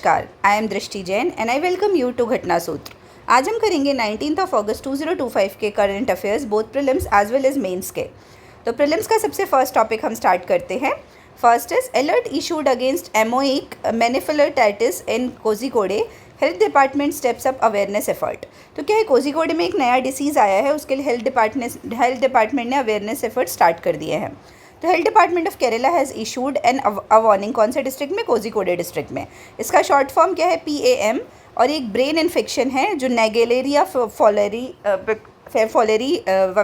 नमस्कार, I am Drishti Jain and I welcome you to Ghatna Sutra. आज हम करेंगे 19 अगस्त 2025 के current affairs both prelims as well as mains के। तो प्रीलिम्स का सबसे फर्स्ट टॉपिक हम स्टार्ट करते हैं। First is alert issued against amoebic meningoencephalitis in Kozhikode, health department steps up awareness effort. तो क्या है, कोझिकोडे में एक नया डिसीज़ आया है, उसके लिए हेल्थ डिपार्टमेंट ने अवेयरनेस एफर्ट स्टार्ट कर दिए हैं। तो health department of Kerala has issued N a warning. कौन से डिस्ट्रिक्ट में? कोझिकोडे डिस्ट्रिक्ट में। इसका शॉर्ट फॉर्म क्या है? PAM। और एक ब्रेन इन्फेक्शन है जो नेगेलेरिया फोलेरी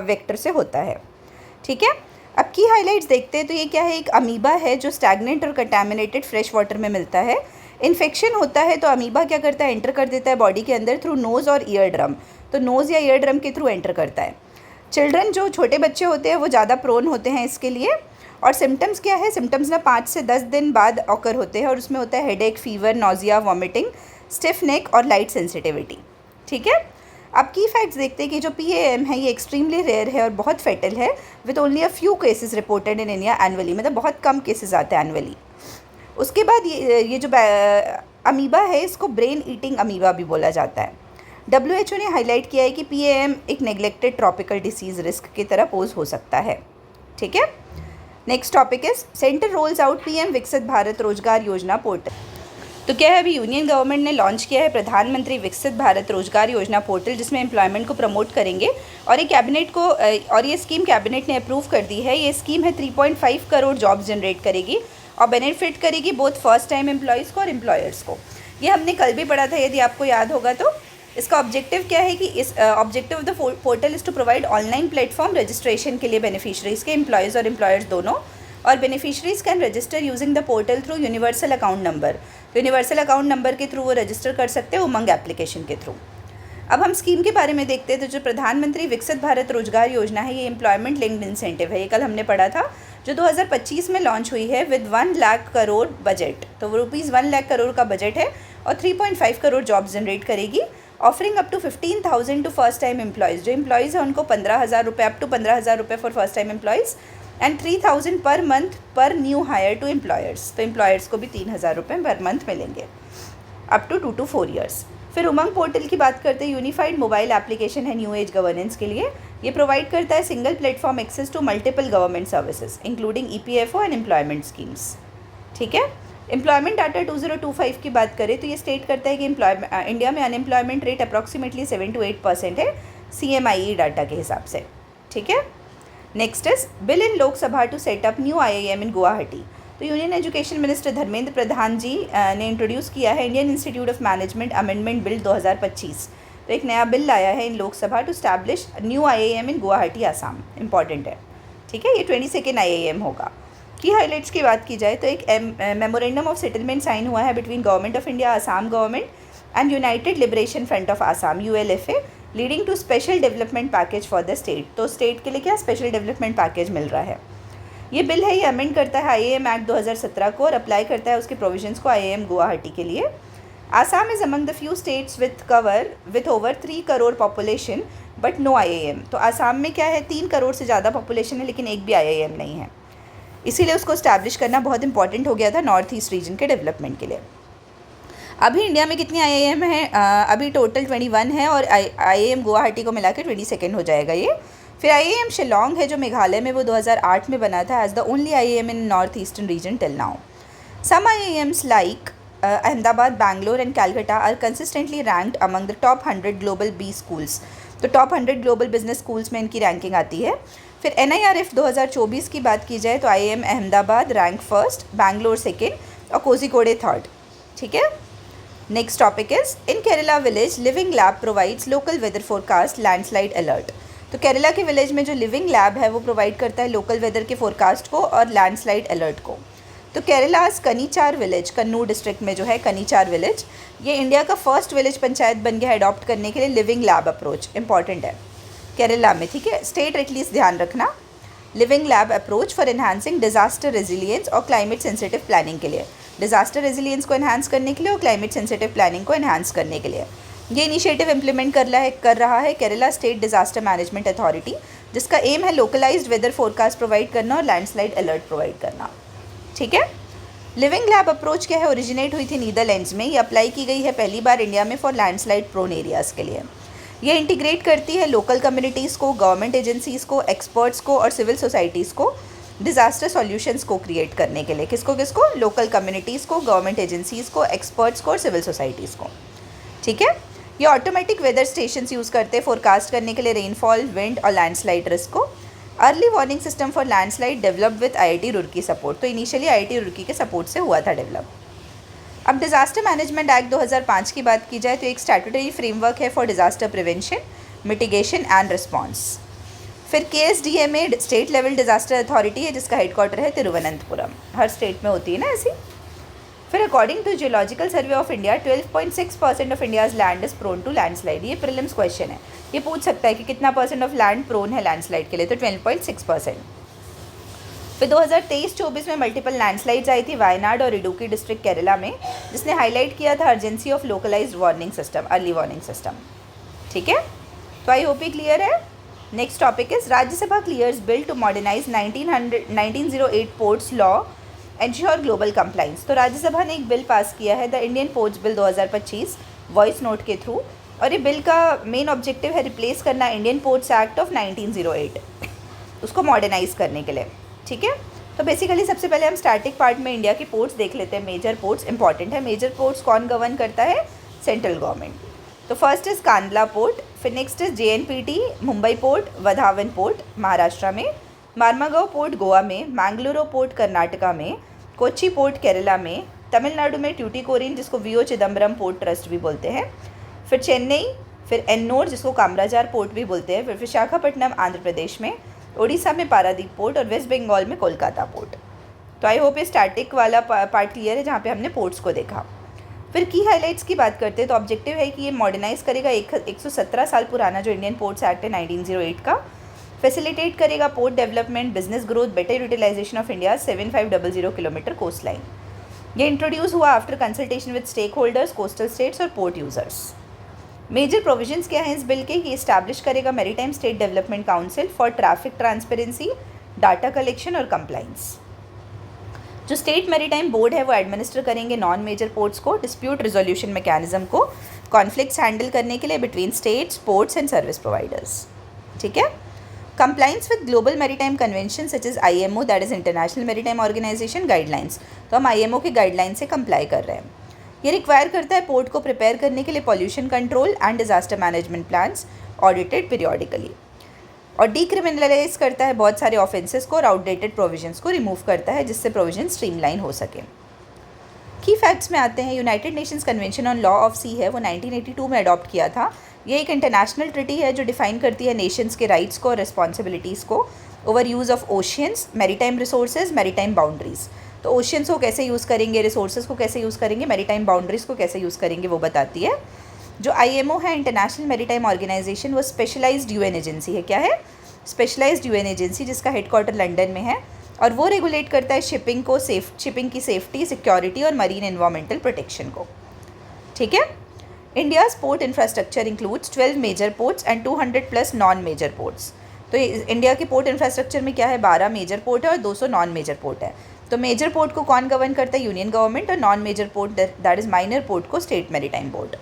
वेक्टर से होता है। ठीक है, अब की हाइलाइट्स देखते हैं। तो ये क्या है? एक अमीबा है जो स्टैगनेंट और कंटामिनेटेड फ्रेश वाटर में मिलता है। इन्फेक्शन होता है तो अमीबा क्या करता है? एंटर कर देता है बॉडी के अंदर थ्रू नोज़ और ईयर ड्रम। तो नोज़ या ईयर ड्रम के थ्रू एंटर करता है। चिल्ड्रन जो छोटे बच्चे होते हैं वो ज़्यादा प्रोन होते हैं इसके लिए। और सिम्टम्स क्या है? सिम्टम्स ना 5 से 10 दिन बाद ऑकर होते हैं और उसमें होता है headache, fever, nausea, vomiting, stiff neck और लाइट सेंसिटिविटी। ठीक है, अब की फैक्ट्स देखते हैं कि जो PAM है ये एक्सट्रीमली रेयर है और बहुत फेटल है, with only a few cases reported in India annually. मतलब बहुत कम केसेस आते हैं एनुअली। उसके बाद ये जो अमीबा है इसको ब्रेन ईटिंग अमीबा भी बोला जाता है। WHO ने हाईलाइट किया है कि PAM एक नेग्लेक्टेड ट्रॉपिकल डिसीज़ रिस्क की तरह पोज हो सकता है। ठीक है, next topic is centre roles out PM विकसित भारत रोजगार योजना पोर्टल। तो क्या है, अभी यूनियन गवर्नमेंट ने लॉन्च किया है प्रधानमंत्री विकसित भारत रोजगार योजना पोर्टल, जिसमें एम्प्लॉयमेंट को प्रमोट करेंगे। और ये स्कीम कैबिनेट ने अप्रूव कर दी है। ये स्कीम है 3.5 करोड़ जॉब्स जनरेट करेगी और बेनिफिट करेगी बोथ फर्स्ट टाइम एम्प्लॉयज़ को और एम्प्लॉयर्स को। ये हमने कल भी पढ़ा था, यदि आपको याद होगा। तो इसका ऑब्जेक्टिव क्या है कि इस objective of the portal is to provide online platform registration के लिए बेनिफिशरीज़ के, एम्प्लॉयज़ और एम्प्लॉयर्स दोनों। और beneficiaries can register using the portal through universal account number. तो यूनिवर्सल अकाउंट नंबर के थ्रू वो रजिस्टर कर सकते हैं उमंग एप्लीकेशन के थ्रू। अब हम स्कीम के बारे में देखते हैं। तो जो प्रधानमंत्री विकसित भारत रोजगार योजना है ये एम्प्लॉयमेंट लिंक्ड इंसेंटिव है। ये कल हमने पढ़ा था, जो 2025 में लॉन्च हुई है विद 1 लाख करोड़ बजट। तो वो ₹1 लाख करोड़ का बजट है और 3.5 करोड़ जॉब्स जनरेट करेगी, offering up to 15,000 to first time employees. जो एम्प्लॉयज़ हैं उनको 15,000 रुपये, अप टू 15,000 रुपये for first time employees and 3,000 per month per new hire to employers. तो एम्प्लॉयर्स को भी 3,000 रुपये पर मंथ मिलेंगे अप टू 2 to 4 ईयर्स। फिर उमंग पोर्टल की बात करते हैं। यूनिफाइड मोबाइल एप्लीकेशन है न्यू एज गवर्नेंस के लिए। ये प्रोवाइड करता है single platform access to multiple government services including EPFO and employment schemes. ठीक है, एम्प्लॉयमेंट डाटा 2025 की बात करें तो ये स्टेट करता है कि इंडिया में अनएम्प्लॉयमेंट रेट अप्रॉक्सीमेटली 7 to 8% है CMIE डाटा के हिसाब से। ठीक है, next is bill in Lok Sabha to setup new IIM in Guwahati. तो union education minister Dharmendra Pradhan ji ने इंट्रोड्यूस किया है Indian Institute of Management amendment bill 2025। तो एक नया बिल लाया है in Lok Sabha to establish new IIM in Guwahati Assam. Important है। ठीक है, ये 22nd IIM होगा। की हाईलाइट्स की बात की जाए तो एक मेमोरेंडम ऑफ सेटलमेंट साइन हुआ है between government of India, Assam government and United Liberation Front of Assam ULFA, leading to special development package for the state. तो स्टेट के लिए क्या स्पेशल डेवलपमेंट पैकेज मिल रहा है। ये बिल है, ये अमेंड करता है IIM एक्ट 2017 को और अप्लाई करता है उसके प्रोविजंस को IIM गुवाहाटी के लिए। Assam is among the few states with over 3 crore population but no IIM। तो आसाम में क्या है, 3 करोड़ से ज़्यादा पॉपुलेशन है लेकिन एक भी IIM नहीं है, इसीलिए उसको स्टैब्लिश करना बहुत इंपॉर्टेंट हो गया था नॉर्थ ईस्ट रीजन के डेवलपमेंट के लिए। अभी इंडिया में कितनी IIM है? अभी टोटल 21 है और IIM गुवाहाटी को मिला के 22nd हो जाएगा ये। फिर IIM शिलोंग है जो मेघालय में, वो 2008 में बना था as the only IIM in north eastern region till now. Some IIMs like Ahmedabad, Bangalore and Calcutta are consistently ranked among the top 100 global B schools. तो टॉप 100 ग्लोबल बिजनेस स्कूल्स में इनकी रैंकिंग आती है। फिर NIRF 2024 की बात की जाए तो IIM Ahmedabad rank first, Bangalore second और कोझिकोडे थर्ड। ठीक है, next topic is in Kerala village living lab provides local weather forecast landslide alert. तो केरला के विलेज में जो लिविंग लैब है वो प्रोवाइड करता है लोकल वेदर के फोरकास्ट को और लैंडस्लाइड अलर्ट को। तो केरलास कनीचार विलेज, कन्नूर डिस्ट्रिक्ट में जो है कनीचार विलेज, ये इंडिया का फर्स्ट विलेज पंचायत बन गया अडॉप्ट करने के लिए लिविंग लैब अप्रोच। इंपॉर्टेंट है केरला में। ठीक है, स्टेट एटलीस्ट ध्यान रखना। Living lab approach for enhancing disaster resilience और क्लाइमेट सेंसिटिव प्लानिंग के लिए, डिजास्टर रेजिलियंस को एनहांस करने के लिए और क्लाइमेट सेंसिटिव प्लानिंग को एनहांस करने के लिए ये इनिशिएटिव इम्प्लीमेंट कर रहा है Kerala state disaster management authority, जिसका एम है लोकलाइज्ड वेदर फोरकास्ट प्रोवाइड करना और लैंडस्लाइड अलर्ट प्रोवाइड करना। ठीक है, लिविंग लैब अप्रोच क्या है, ओरिजिनेट हुई थी नीदरलैंड्स में, ये अप्लाई की गई है पहली बार इंडिया में फॉर लैंडस्लाइड प्रोन एरियाज़ के लिए। ये इंटीग्रेट करती है लोकल कम्युनिटीज़ को, गवर्नमेंट एजेंसीज़ को, एक्सपर्ट्स को और सिविल सोसाइटीज़ को डिज़ास्टर सॉल्यूशंस को क्रिएट करने के लिए। किसको किसको? लोकल कम्युनिटीज़ को, गवर्नमेंट एजेंसीज़ को, एक्सपर्ट्स को और सिविल सोसाइटीज़ को। ठीक है। ये ऑटोमेटिक वेदर स्टेशंस यूज़ करते हैं फोरकास्ट करने के लिए रेनफॉल, विंड और लैंडस्लाइड रिस्क को। Early warning system for landslide developed with IIT Roorkee support, तो इनिशियली आईआईटी रुड़की के सपोर्ट से हुआ था डेवलप। अब डिज़ास्टर मैनेजमेंट एक्ट 2005 की बात की जाए तो एक स्टैट्यूटरी फ्रेमवर्क है for disaster prevention, mitigation and response. फिर KSDMA state level disaster authority है जिसका हेडक्वार्टर है तिरुवनंतपुरम, हर स्टेट में होती है ना ऐसी। फिर according to geological survey of India 12.6% of India's land is prone to landslide. ये प्रीलिम्स क्वेश्चन है, ये पूछ सकता है कि कितना परसेंट ऑफ लैंड प्रोन है लैंडस्लाइड के लिए, तो 12.6%। फिर 2023-24 में मल्टीपल लैंडस्लाइड्स आई थी वायनाड और इडुक्की डिस्ट्रिक्ट केरला में, जिसने हाईलाइट किया था urgency of localised warning system, early warning system. ठीक है, तो आई होप ये क्लियर है। Next topic is Rajya Sabha clears bill to modernise 1908 ports law ensure global compliance. तो राज्यसभा ने एक बिल पास किया है, the Indian ports bill 2025 voice note के थ्रू, और ये बिल का मेन ऑब्जेक्टिव है रिप्लेस करना इंडियन पोर्ट्स एक्ट ऑफ 1908, उसको मॉडर्नाइज करने के लिए। ठीक है, तो बेसिकली सबसे पहले हम स्टैटिक पार्ट में इंडिया की पोर्ट्स देख लेते हैं। मेजर पोर्ट्स इंपॉर्टेंट है। मेजर पोर्ट्स कौन गवर्न करता है? Central government. तो फर्स्ट इज़ कांडला पोर्ट, फिर next is JNPT Mumbai port, Wadhawan port Maharashtra में, मार्मागांव पोर्ट गोवा में, मैंगलोर पोर्ट कर्नाटका में, कोच्चि पोर्ट केरला में, तमिलनाडु में ट्यूटिकोरिन जिसको VO चिदम्बरम पोर्ट ट्रस्ट भी बोलते हैं, फिर चेन्नई, फिर एन्नोर जिसको कामराजार पोर्ट भी बोलते हैं, फिर विशाखापट्टनम आंध्र प्रदेश में, उड़ीसा में पारादीप पोर्ट और वेस्ट बंगाल में कोलकाता पोर्ट। तो आई होप ये स्टैटिक वाला पार्ट क्लियर है जहाँ पे हमने पोर्ट्स को देखा। फिर की हाइलाइट्स की बात करते हैं तो ऑब्जेक्टिव है कि ये मॉडर्नाइज करेगा 117 साल पुराना जो इंडियन पोर्ट्स एक्ट है 1908 का, फैसिलिटेट करेगा port development, business growth, better utilisation of India 7500 kilometre coast line. ये इंट्रोड्यूस हुआ after consultation with stakeholders, coastal states और पोर्ट यूजर्स। मेजर प्रोविजंस क्या हैं इस बिल के? कि इस्टेब्लिश करेगा maritime state development council for traffic transparency, data collection और कंप्लाइंस। जो स्टेट मैरीटाइम बोर्ड है वो एडमिनिस्टर करेंगे नॉन मेजर पोर्ट्स को, डिस्प्यूट रिजोल्यूशन मैकेनिज्म को, कॉन्फ्लिक्ट्स हैंडल करने के लिए between states, ports and service providers. ठीक है, compliance with global maritime convention such is IMO that is international maritime organisation guidelines. तो हम IMO के गाइडलाइन से कंप्लाई कर रहे हैं। ये रिक्वायर करता है पोर्ट को प्रिपेयर करने के लिए pollution control and disaster management plans audited periodically, और डीक्रिमिनलाइज करता है बहुत सारे ऑफेंसेस को और आउटडेटेड प्रोविजंस को रिमूव करता है जिससे प्रोविजन स्ट्रीमलाइन हो सके। की फैक्ट्स में आते हैं, United Nations Convention on Law of Sea है वो 1982 में अडॉप्ट किया था। ये एक इंटरनेशनल ट्रिटी है जो डिफाइन करती है नेशंस के राइट्स को और रिस्पॉन्सिबिलिटीज़ को over use of oceans, maritime resources, maritime boundaries. तो ओशियंस को कैसे यूज़ करेंगे, रिसोर्सेज को कैसे यूज़ करेंगे, मैरीटाइम बाउंड्रीज को कैसे यूज़ करेंगे वो बताती है। जो IMO है इंटरनेशनल मैरीटाइम ऑर्गेनाइजेशन, वो स्पेशलाइज्ड UN एजेंसी है। क्या है? स्पेशलाइज्ड UN एजेंसी जिसका हेडक्वार्टर लंदन में है, और वो रेगुलेट करता है शिपिंग को, शिपिंग की सेफ्टी, सिक्योरिटी और मरीन एनवायरमेंटल प्रोटेक्शन को। ठीक है, India's port infrastructure includes 12 major ports and 200+ non major ports. तो इंडिया के पोर्ट इंफ्रास्ट्रक्चर में क्या है? 12 मेजर पोर्ट है और 200 नॉन मेजर पोर्ट है। तो मेजर पोर्ट को कौन गवर्न करता है? यूनियन गवर्नमेंट, और non major port that is minor port को state maritime board.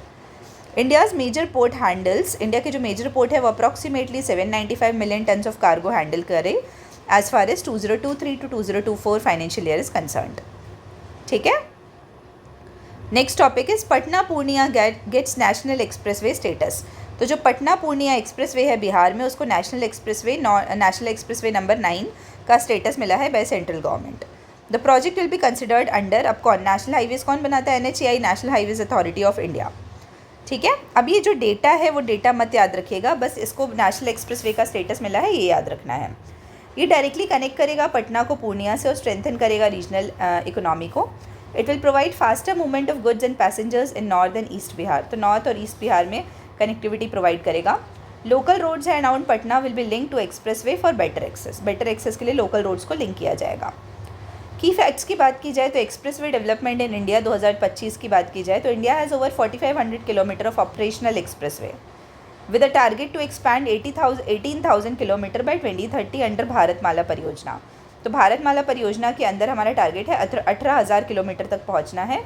India's major port handles, India के जो मेजर पोर्ट है वो approximately 795 million turns of cargo handle करे as far as 2023 to 2024 financial year is concerned. ठीक है, next topic is Patna Purnia gets national expressway status. तो जो Patna Purnia expressway है बिहार में, उसको नेशनल एक्सप्रेसवे नंबर 9 का स्टेटस मिला है by central government. The project will be considered under, अब कौन नेशनल हाईवेज कौन बनाता है? NHAI, national highways authority of India. ठीक है, अब ये जो डेटा है वो डेटा मत याद रखिएगा, बस इसको नेशनल एक्सप्रेसवे का स्टेटस मिला है ये याद रखना है। ये डायरेक्टली कनेक्ट करेगा पटना को पूर्णिया से और स्ट्रेंथन करेगा रीजनल इकोनॉमी को। It will provide faster movement of goods and passengers in north and east Bihar. तो नॉर्थ और ईस्ट बिहार में कनेक्टिविटी प्रोवाइड करेगा। Local roads and around Patna will be link to expressway for better access के लिए local roads को link किया जाएगा। की फैक्ट्स की बात की जाए तो एक्सप्रेसवे डेवलपमेंट इन इंडिया 2025 की बात की जाए तो India has over 4500 kilometres of operational expressway with a target to expand 18,000 kilometres by 2030 under Bharatmala Pariyojana. तो भारतमाला परियोजना के अंदर हमारा टारगेट है 18,000 किलोमीटर तक पहुंचना है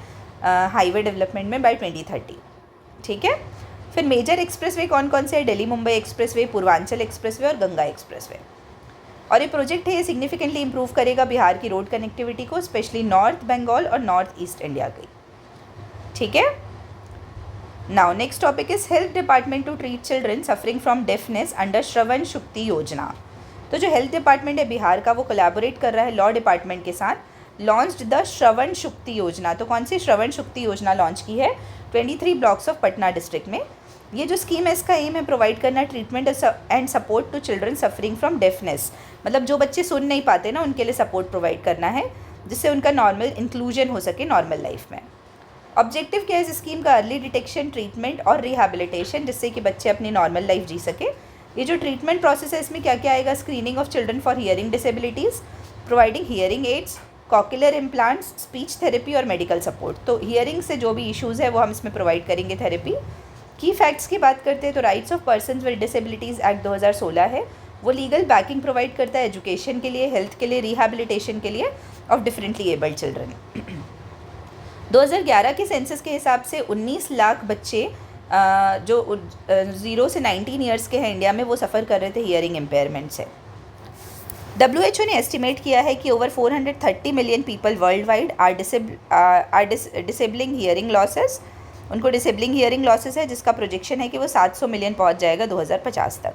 हाईवे डेवलपमेंट में बाय 2030। ठीक है। फिर मेजर एक्सप्रेसवे कौन कौन से हैं? दिल्ली मुंबई एक्सप्रेसवे, पूर्वांचल एक्सप्रेसवे और गंगा एक्सप्रेसवे। और ये प्रोजेक्ट है, ये सिग्निफिकेंटली इंप्रूव करेगा बिहार की रोड कनेक्टिविटी को, स्पेशली नॉर्थ बंगाल और नॉर्थ ईस्ट इंडिया की। ठीक है। Now next topic is health department to treat children suffering from deafness under Shravan Shukti Yojana. तो जो हेल्थ डिपार्टमेंट है बिहार का, वो कोलैबोरेट कर रहा है लॉ डिपार्टमेंट के साथ, लॉन्च्ड द श्रवण शुक्ति योजना। तो कौन सी श्रवण शुक्ति योजना लॉन्च की है? 23 ब्लॉक्स ऑफ पटना डिस्ट्रिक्ट में। ये जो स्कीम है, इसका एम है प्रोवाइड करना treatment and support to children suffering from deafness. मतलब जो बच्चे सुन नहीं पाते ना, उनके लिए सपोर्ट प्रोवाइड करना है, जिससे उनका नॉर्मल इंक्लूजन हो सके नॉर्मल लाइफ में। ऑब्जेक्टिव क्या है इस स्कीम का? अर्ली डिटेक्शन, ट्रीटमेंट और रिहैबिलिटेशन, जिससे कि बच्चे अपनी नॉर्मल लाइफ जी सके। ये जो ट्रीटमेंट प्रोसेस है, इसमें क्या क्या आएगा? Screening of children for hearing disabilities, providing hearing aids, cochlear implants, speech therapy और मेडिकल सपोर्ट। तो हियरिंग से जो भी इश्यूज़ है वो हम इसमें प्रोवाइड करेंगे थेरेपी। की फैक्ट्स की बात करते हैं तो rights of persons with disabilities act 2016 है, वो लीगल बैकिंग प्रोवाइड करता है एजुकेशन के लिए, हेल्थ के लिए, रिहैबिलिटेशन के लिए ऑफ डिफरेंटली एबल्ड चिल्ड्रन। 2011 के सेंसस के हिसाब से 19 लाख बच्चे जो 0 से 19 ईयर्स के हैं इंडिया में, वो सफ़र कर रहे थे हियरिंग इम्पेयरमेंट से। WHO ने एस्टिमेट किया है कि over 430 million people worldwide are disabling hearing losses. उनको डिसेबलिंग हियरिंग लॉसेस है, जिसका प्रोजेक्शन है कि वो 700 मिलियन पहुंच जाएगा 2050 तक।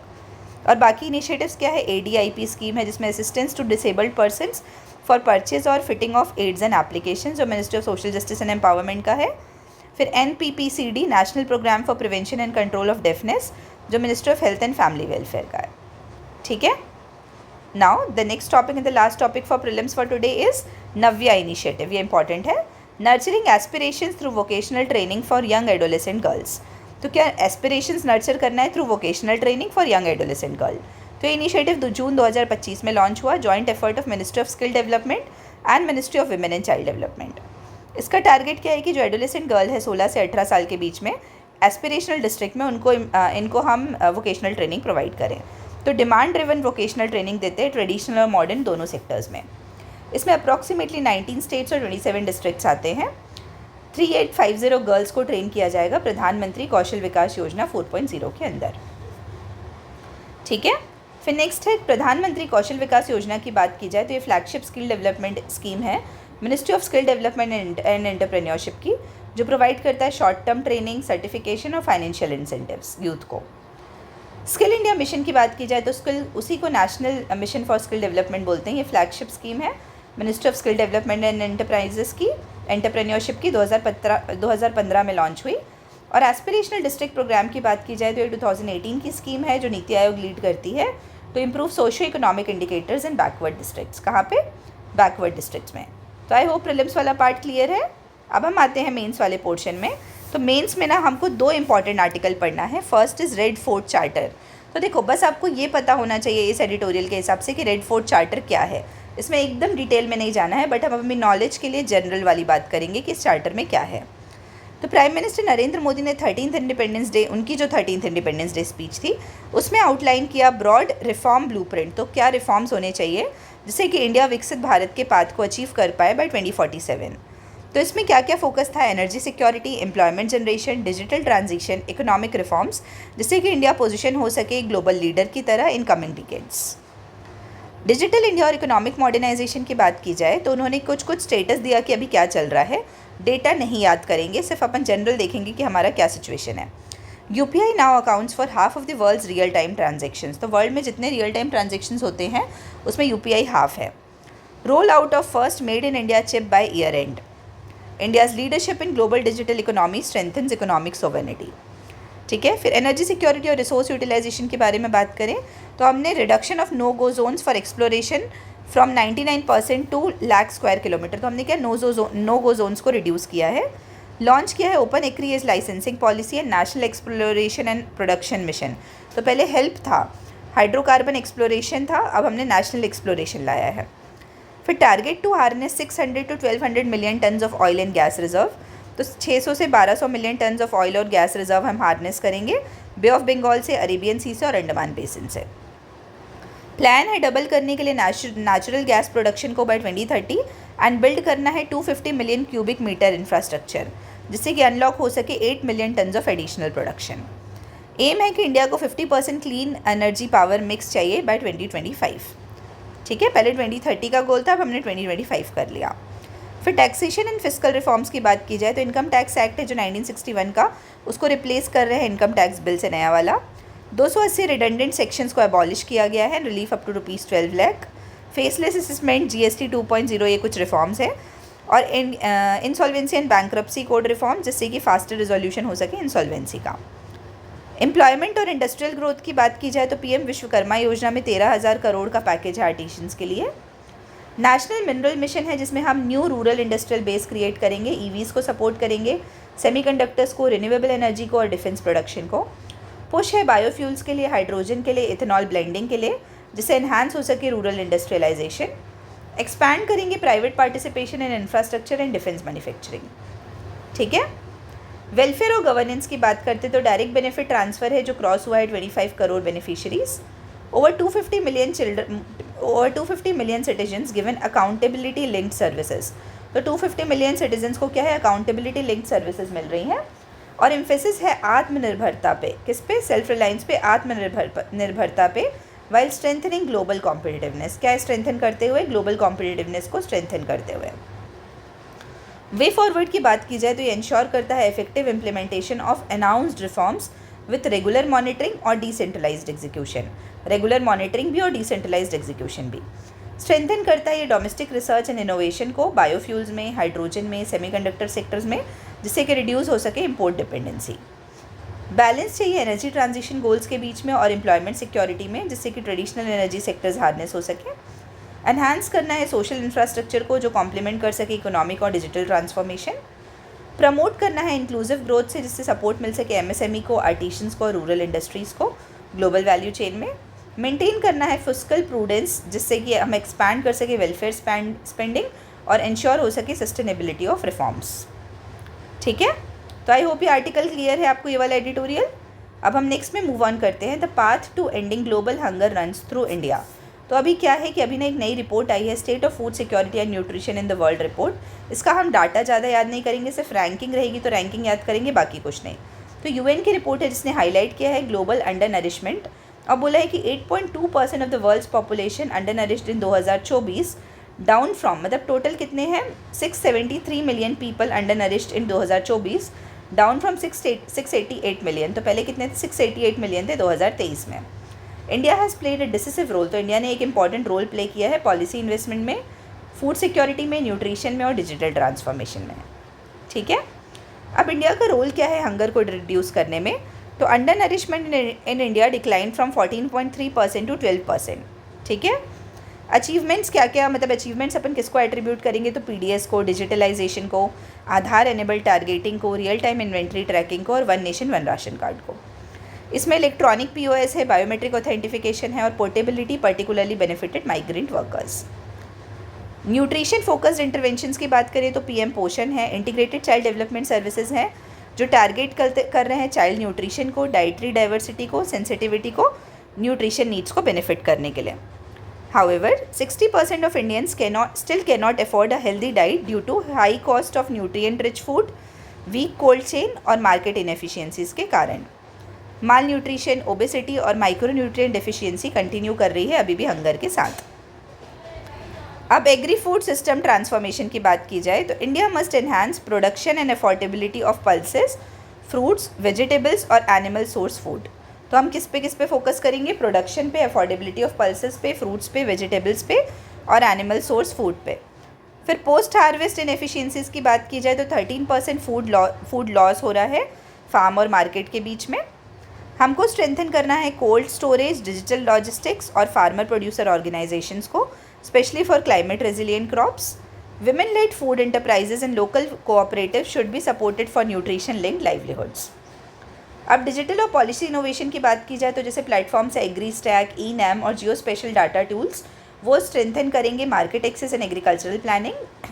और बाकी इनिशिएटिव्स क्या है? ADIP स्कीम है, जिसमें assistance to disabled persons for purchase और fitting of aids and application, जो ministry of social justice and empowerment का है। फिर NPPCD national programme for prevention and control of deafness, जो ministry of health and family welfare का है। ठीक है। Now the next topic and the last topic for prelims for today is Navya initiative. ये important है। Nurturing aspirations through vocational training for young adolescent girls. तो क्या aspirations nurture करना है through vocational training for young adolescent girl. तो ये initiative जून 2025 में launch हुआ, joint effort of ministry of skill development and ministry of women and child development. इसका target क्या है कि जो एडोलेसेंट गर्ल है 16 से 18 साल के बीच में, एस्पिरेशनल डिस्ट्रिक्ट में इनको हम वोकेशनल ट्रेनिंग प्रोवाइड करें। तो डिमांड ड्रिवन वोकेशनल ट्रेनिंग देते हैं ट्रेडिशनल और मॉडर्न दोनों सेक्टर्स में। इसमें अप्रॉक्सीमेटली 19 स्टेट्स और 27 डिस्ट्रिक्ट्स आते हैं। 3850 गर्ल्स को ट्रेन किया जाएगा प्रधानमंत्री कौशल विकास योजना 4.0 के अंदर। ठीक है। फिर नेक्स्ट है प्रधानमंत्री कौशल विकास योजना की बात की जाए तो ये फ्लैगशिप स्किल डेवलपमेंट स्कीम है ministry of skill development and entrepreneurship की, जो प्रोवाइड करता है शॉर्ट टर्म ट्रेनिंग, सर्टिफिकेशन और फाइनेंशियल इंसेंटिव्स यूथ को। स्किल इंडिया मिशन की बात की जाए तो स्किल उसी को national mission for skill development बोलते हैं। ये फ्लैगशिप स्कीम है ministry of skill development and entrepreneurship की 2015 में लॉन्च हुई। और एस्पिरेशनल डिस्ट्रिक्ट प्रोग्राम की बात की जाए तो ये 2018 की स्कीम है, जो नीति आयोग लीड करती है to improve socio economic indicators in backward districts. कहाँ पे? बैकवर्ड डिस्ट्रिक्ट्स में। तो आई होप प्रीलिम्स वाला पार्ट क्लियर है। अब हम आते हैं मेंस वाले पोर्शन में। तो मेंस में ना हमको 2 इंपॉर्टेंट आर्टिकल पढ़ना है। First is red fort charter. तो देखो, बस आपको ये पता होना चाहिए इस एडिटोरियल के हिसाब से कि रेड फोर्ट चार्टर क्या है। इसमें एकदम डिटेल में नहीं जाना है, बट हम अपनी नॉलेज के लिए जनरल वाली बात करेंगे कि इस चार्टर में क्या है। तो प्राइम मिनिस्टर नरेंद्र मोदी ने 13th इंडिपेंडेंस डे, उनकी जो 13th इंडिपेंडेंस डे स्पीच थी, उसमें आउटलाइन किया ब्रॉड रिफॉर्म ब्लूप्रिंट। तो क्या रिफॉर्म्स होने चाहिए जिससे कि इंडिया विकसित भारत के पाथ को अचीव कर पाए बाय 2047। तो इसमें क्या क्या फोकस था? Energy security, employment generation, digital transition, economic reforms, जिससे कि इंडिया पोजीशन हो सके ग्लोबल लीडर की तरह in coming decades. Digital India और इकोनॉमिक मॉडर्नाइजेशन की बात की जाए तो उन्होंने कुछ स्टेटस दिया कि अभी क्या चल रहा है। डेटा नहीं याद करेंगे, सिर्फ अपन जनरल देखेंगे कि हमारा क्या सिचुएशन है। UPI now accounts for half of the world's real time transactions. तो वर्ल्ड में जितने रियल टाइम ट्रांजेक्शन्स होते हैं उसमें UPI हाफ है। Roll out of first made in India chip by year end. India's leadership in global digital economy strengthens economic sovereignty. ठीक है। फिर एनर्जी सिक्योरिटी और रिसोर्स यूटिलाइजेशन के बारे में बात करें तो हमने reduction of no go zones for exploration from 99% to lakh square kilometre. तो हमने क्या नो गो जोन्स को रिड्यूस किया है। लॉन्च किया है open acreage licensing policy and national exploration and production mission. तो पहले हेल्प था, हाइड्रोकार्बन एक्सप्लोरेशन था, अब हमने नेशनल एक्सप्लोरेशन लाया है। फिर target to harness 600 to 1200 million turns of oil and gas reserve. तो 600 से 1200 मिलियन टन्स ऑफ ऑयल और गैस रिजर्व हम हार्नेस करेंगे बे ऑफ बंगाल से, अरेबियन सी से और अंडमान बेसिन से। प्लान है डबल करने के लिए नेचुरल गैस प्रोडक्शन को बाय 2030 एंड बिल्ड करना है 250 मिलियन क्यूबिक मीटर इंफ्रास्ट्रक्चर, जिससे कि अनलॉक हो सके 8 million turns of additional production. Aim है कि इंडिया को 50% क्लीन एनर्जी पावर मिक्स चाहिए बाय 2025। ठीक है, पहले 2030 का गोल था, अब हमने 2025 कर लिया। फिर टैक्सेशन एंड फिस्कल रिफॉर्म्स की बात की जाए तो इनकम टैक्स एक्ट है जो 1961 का, उसको रिप्लेस कर रहे हैं इनकम टैक्स बिल से नया वाला। 280 रिडंडेंट सेक्शंस को एबॉलिश किया गया है, relief up to ₹12 lakh. Faceless assessment, GST 2.0, ये कुछ रिफॉर्म्स हैं। और insolvency and bankruptcy code reform, जिससे कि फास्टर रिजोल्यूशन हो सके इंसॉल्वेंसी का। एम्प्लॉयमेंट और इंडस्ट्रियल ग्रोथ की बात की जाए तो PM विश्वकर्मा योजना में 13,000 करोड़ का पैकेज है आर्टिशंस के लिए। नेशनल मिनरल मिशन है जिसमें हम new rural industrial base create करेंगे, EVs को सपोर्ट करेंगे, सेमीकंडक्टर्स को, रिन्यूएबल एनर्जी को और डिफेंस प्रोडक्शन को। पुश है बायोफ्यूल्स के लिए, हाइड्रोजन के लिए, इथेनॉल ब्लेंडिंग के लिए, जिससे एनहांस हो सके रूरल इंडस्ट्रियलाइजेशन। एक्सपैंड करेंगे private participation in infrastructure and defence manufacturing. ठीक है, वेलफेयर और गवर्नेंस की बात करते तो डायरेक्ट बेनिफिट ट्रांसफ़र है जो क्रॉस हुआ है 25 crore beneficiaries. Over 250 million citizens given accountability linked services. तो 250 मिलियन सिटीजन्स को क्या है, अकाउंटेबिलिटी लिंक्ड सर्विसेज मिल रही हैं। और एम्फेसिस है आत्मनिर्भरता पे, किस पे, सेल्फ रिलायंस पे, आत्मनिर्भरता पे, वाइल स्ट्रेंथनिंग ग्लोबल कॉम्पिटिटिवनेस। क्या स्ट्रेंथन करते हुए, ग्लोबल कॉम्पिटिटिवनेस को स्ट्रेंथन करते हुए। वे फॉरवर्ड की बात की जाए तो ये इंश्योर करता है effective implementation of announced reforms with regular monitoring और डिसेंट्रलाइज्ड एग्जीक्यूशन। रेगुलर मॉनिटरिंग भी और डिसेंट्रलाइज्ड एग्जीक्यूशन भी। स्ट्रेंथन करता है ये डोमेस्टिक रिसर्च एंड इनोवेशन को बायोफ्यूल्स में, हाइड्रोजन में, सेमीकंडक्टर सेक्टर्स में, जिससे कि रिड्यूस हो सके इम्पोर्ट डिपेंडेंसी। बैलेंस चाहिए एनर्जी ट्रांजिशन गोल्स के बीच में और एम्प्लॉयमेंट सिक्योरिटी में, जिससे कि ट्रेडिशनल एनर्जी सेक्टर्स हार्नेस हो सके। एनहांस करना है सोशल इंफ्रास्ट्रक्चर को जो कॉम्प्लीमेंट कर सके इकोनॉमिक और डिजिटल ट्रांसफॉर्मेशन। प्रमोट करना है इंक्लूसिव ग्रोथ से, जिससे सपोर्ट मिल सके MSME को, आर्टिशंस को और रूरल इंडस्ट्रीज़ को ग्लोबल वैल्यू चेन में। मेंटेन करना है फिस्कल प्रूडेंस, जिससे कि हम एक्सपैंड कर सके वेलफेयर स्पेंडिंग और इंश्योर हो सके सस्टेनेबिलिटी ऑफ रिफॉर्म्स। ठीक है, तो आई होप ये आर्टिकल क्लियर है आपको, ये वाला एडिटोरियल। अब हम नेक्स्ट में मूव ऑन करते हैं, the path to ending global hunger runs through India. तो अभी क्या है कि अभी ना एक नई रिपोर्ट आई है, state of food security and nutrition in the world report. इसका हम डाटा ज़्यादा याद नहीं करेंगे, सिर्फ रैंकिंग रहेगी तो रैंकिंग याद करेंगे, बाकी कुछ नहीं। तो UN की रिपोर्ट है जिसने हाईलाइट किया है ग्लोबल अंडर नरिशमेंट और बोला है कि 8.2% of the world's population undernourished in 2024, down from, मतलब टोटल कितने हैं, 673 million people undernourished in 2024, down from 688 million. तो पहले कितने थे, 688 मिलियन थे 2023 में। India has played a decisive role, तो इंडिया ने एक इंपॉर्टेंट रोल प्ले किया है पॉलिसी इन्वेस्टमेंट में, फूड सिक्योरिटी में, न्यूट्रिशन में और डिजिटल ट्रांसफॉर्मेशन में। ठीक है, अब इंडिया का रोल क्या है हंगर को रिड्यूस करने में। तो undernourishment in India decline from 14.3% to 12%। ठीक है, अचीवमेंट्स क्या क्या, मतलब अचीवमेंट्स अपन किसको एट्रीब्यूट करेंगे, तो PDS को, डिजिटलाइजेशन को, आधार एनेबल टारगेटिंग को, रियल टाइम इन्वेंट्री ट्रैकिंग को और one nation one ration card को। इसमें इलेक्ट्रॉनिक POS है, बायोमेट्रिक ऑथेंटिफिकेशन है और portability particularly benefited migrant workers. Nutrition focused interventions की बात करें तो PM पोषण है, इंटीग्रेटेड चाइल्ड डेवलपमेंट सर्विसेज हैं जो टारगेट कर रहे हैं चाइल्ड न्यूट्रिशन को, डाइटरी डाइवर्सिटी को, सेंसिटिविटी को, न्यूट्रिशन नीड्स को बेनिफिट करने के लिए। However, 60% of Indians still cannot afford a healthy diet due to high cost of nutrient-rich food, weak cold chain और market inefficiencies के कारण। माल न्यूट्रिशन, ओबेसिटी और माइक्रोन्यूट्रिएंट डेफिशिएंसी कंटिन्यू कर रही है अभी भी हंगर के साथ। अब एग्री फूड सिस्टम ट्रांसफॉर्मेशन की बात की जाए तो India must enhance production and affordability of pulses, fruits, vegetables और एनिमल सोर्स फूड। तो हम किस पे फोकस करेंगे, प्रोडक्शन पे, अफोर्डेबिलिटी ऑफ पल्सेस पे, फ्रूट्स पे, वेजिटेबल्स पे और एनिमल सोर्स फूड पे। फिर पोस्ट हार्वेस्ट इनएफिशिएंसीज की बात की जाए तो 13% फूड लॉस हो रहा है फार्म और मार्केट के बीच में। हमको स्ट्रेंथन करना है कोल्ड स्टोरेज, डिजिटल लॉजिस्टिक्स और फार्मर प्रोड्यूसर ऑर्गेनाइजेशंस को, specially for climate resilient crops. Women lead food enterprises and local cooperative should be supported for nutrition linked livelihoods. अब डिजिटल और पॉलिसी इनोवेशन की बात की जाए तो जैसे प्लेटफॉर्म्स है एग्री स्टैक, ई-नैम और जियो स्पेशल डाटा टूल्स, वो स्ट्रेंथन करेंगे market access and agricultural planning.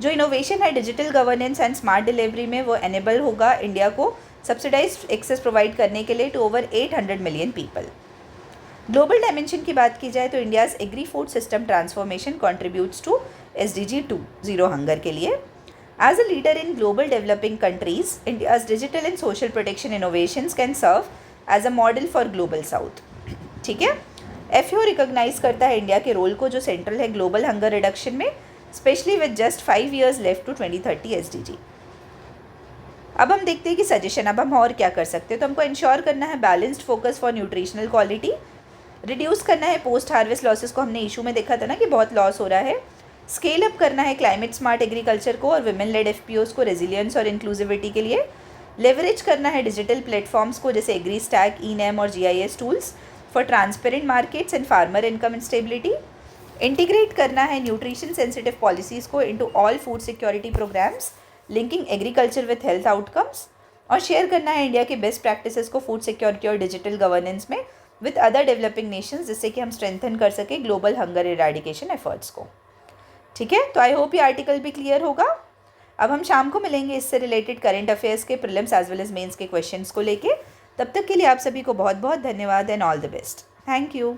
जो इनोवेशन है digital governance and smart delivery में, वो एनेबल होगा इंडिया को सब्सिडाइज्ड एक्सेस प्रोवाइड करने के लिए to over 800 million people. Global dimension की बात की जाए तो India's agri food system transformation contributes to SDG 2 zero hunger के लिए. As a leader in global developing countries, India's digital and social protection innovations can serve as a model for global south. ठीक है. FAO recognise करता है India के role को जो central है ग्लोबल हंगर रिडक्शन में, specially with just 5 years left to 2030 SDG. अब हम देखते हैं कि सजेशन अब हम और क्या कर सकते हैं. तो हमको इंश्योर करना है balanced focus for nutritional quality, reduce करना है पोस्ट हार्वेस्ट लॉसेस को. हमने इशू में देखा था ना कि बहुत लॉस हो रहा है. स्केल अप करना है क्लाइमेट स्मार्ट एग्रीकल्चर को और विमेन लेड FPOs को रेजिलियंस और इंक्लूसिविटी के लिए. लेवरेज करना है डिजिटल प्लेटफॉर्म्स को जैसे एग्री स्टैक, ENAM और GIS tools for transparent markets and farmer income and stability. Integrate करना है न्यूट्रिशन सेंसिटिव पॉलिसीज़ को into all food security programmes linking agriculture with health outcomes. और शेयर करना है इंडिया के बेस्ट प्रैक्टिसेस को food security और डिजिटल गवर्नेंस में विथ अदर डेवलपिंग नेशंस, जिससे कि हम स्ट्रेंथन कर सके ग्लोबल हंगर इरेडिकेशन एफर्ट्स को. ठीक है. तो आई होप ये आर्टिकल भी क्लियर होगा. अब हम शाम को मिलेंगे इससे रिलेटेड करंट अफेयर्स के prelims as well as mains के क्वेश्चंस को लेके. तब तक के लिए आप सभी को बहुत बहुत धन्यवाद and all the best. Thank you.